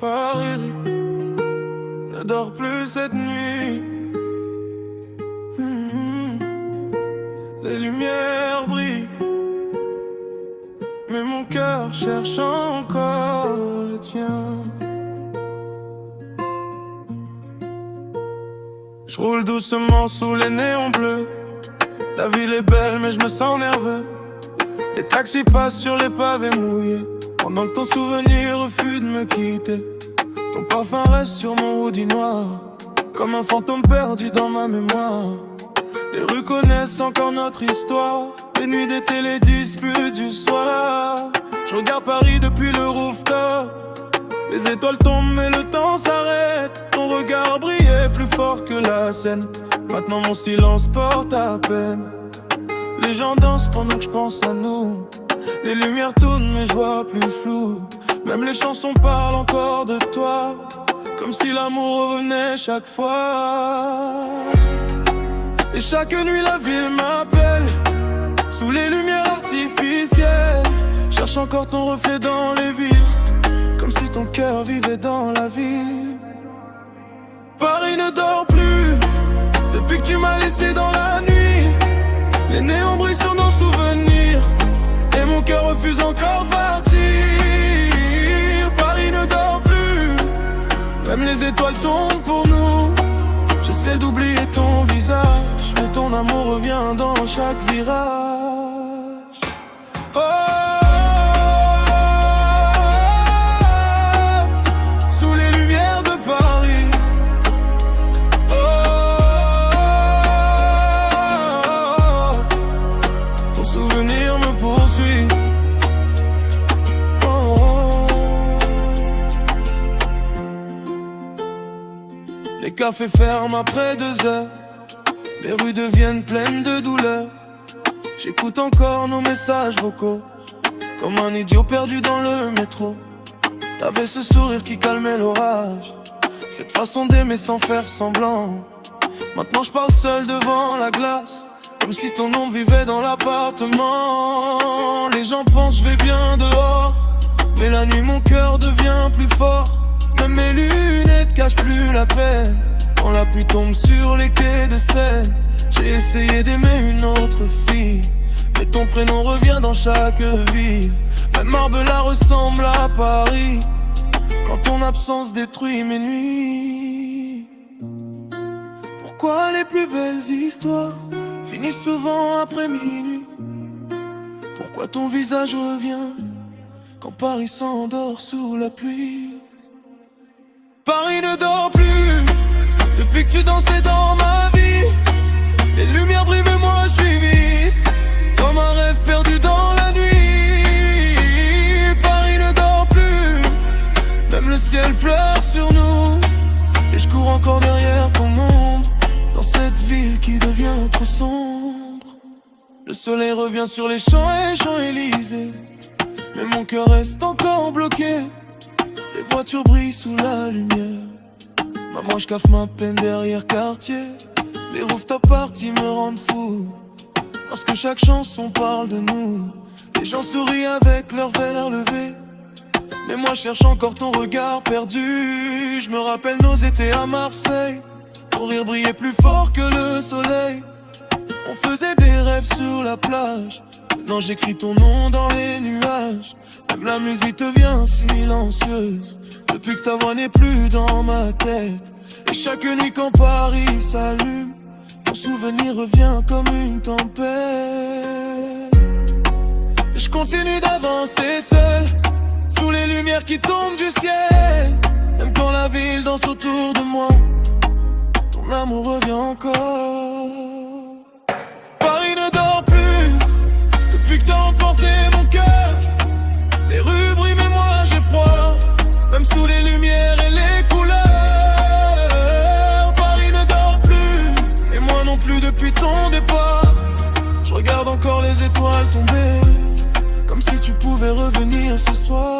Paris ne dort plus cette nuit. Les lumières brillent, mais mon cœur cherche encore le tien. Je roule doucement sous les néons bleus. La ville est belle mais je me sens nerveux. Les taxis passent sur les pavés mouillés, pendant que ton souvenir refuse de me quitter. Ton parfum reste sur mon hoodie noir, comme un fantôme perdu dans ma mémoire. Les rues connaissent encore notre histoire, les nuits d'été, les disputes du soir. Je regarde Paris depuis le rooftop. Les étoiles tombent mais le temps s'arrête. Ton regard brillait plus fort que la scène. Maintenant mon silence porte à peine. Les gens dansent pendant que je pense à nous. Les lumières tournent mais je vois plus flou. Même les chansons parlent encore de toi, comme si l'amour revenait chaque fois. Et chaque nuit la ville m'appelle, sous les lumières artificielles. Cherche encore ton reflet dans les vitres, comme si ton cœur vivait dans la ville. Paris ne dort plus, depuis que tu m'as laissé dans la nuit. Les néons brillent sur nos souvenirs, et mon cœur refuse encore de partir. Paris ne dort plus, même les étoiles tombent pour nous. J'essaie d'oublier ton visage, mais ton amour revient dans chaque virage. Oh, sous les lumières de Paris. Oh, ton souvenir me poursuit. Les cafés ferment après 2 heures, les rues deviennent pleines de douleur. J'écoute encore nos messages vocaux, comme un idiot perdu dans le métro. T'avais ce sourire qui calmait l'orage, cette façon d'aimer sans faire semblant. Maintenant je parle seul devant la glace, comme si ton ombre vivait dans l'appartement. Les gens pensent je vais bien dehors, mais la nuit mon cœur devient plus fort. Même mes lunettes cachent plus la peine, quand la pluie tombe sur les quais de Seine. J'ai essayé d'aimer une autre fille, mais ton prénom revient dans chaque ville. Même Marbella ressemble à Paris, quand ton absence détruit mes nuits. Pourquoi les plus belles histoires finissent souvent après minuit? Pourquoi ton visage revient quand Paris s'endort sous la pluie? Paris ne dort plus, depuis que tu dansais dans ma vie. Les lumières brillent mais moi je suis vide, comme un rêve perdu dans la nuit. Paris ne dort plus, même le ciel pleure sur nous. Et je cours encore derrière ton ombre, dans cette ville qui devient trop sombre. Le soleil revient sur les Champs-Élysées, mais mon cœur reste encore bloqué. Les voitures brillent sous la lumière, maman je caffe ma peine derrière quartier. Les rooftop parties me rendent fou, parce que chaque chanson parle de nous. Les gens sourient avec leurs verres levés, mais moi je cherche encore ton regard perdu. Je me rappelle nos étés à Marseille, ton rire brillait plus fort que le soleil. On faisait des rêves sur la plage, maintenant j'écris ton nom dans les nuages. Même la musique devient silencieuse, depuis que ta voix n'est plus dans ma tête. Et chaque nuit quand Paris s'allume, ton souvenir revient comme une tempête. Et je continue d'avancer seul, sous les lumières qui tombent du ciel. Même quand la ville danse autour de moi, ton amour revient encore. Paris ne dort plus, depuis que t'as emporté mon cœur. Les rues brillent mais moi j'ai froid, même sous les lumières et les couleurs. Paris ne dort plus, et moi non plus depuis ton départ. Je regarde encore les étoiles tomber, comme si tu pouvais revenir ce soir.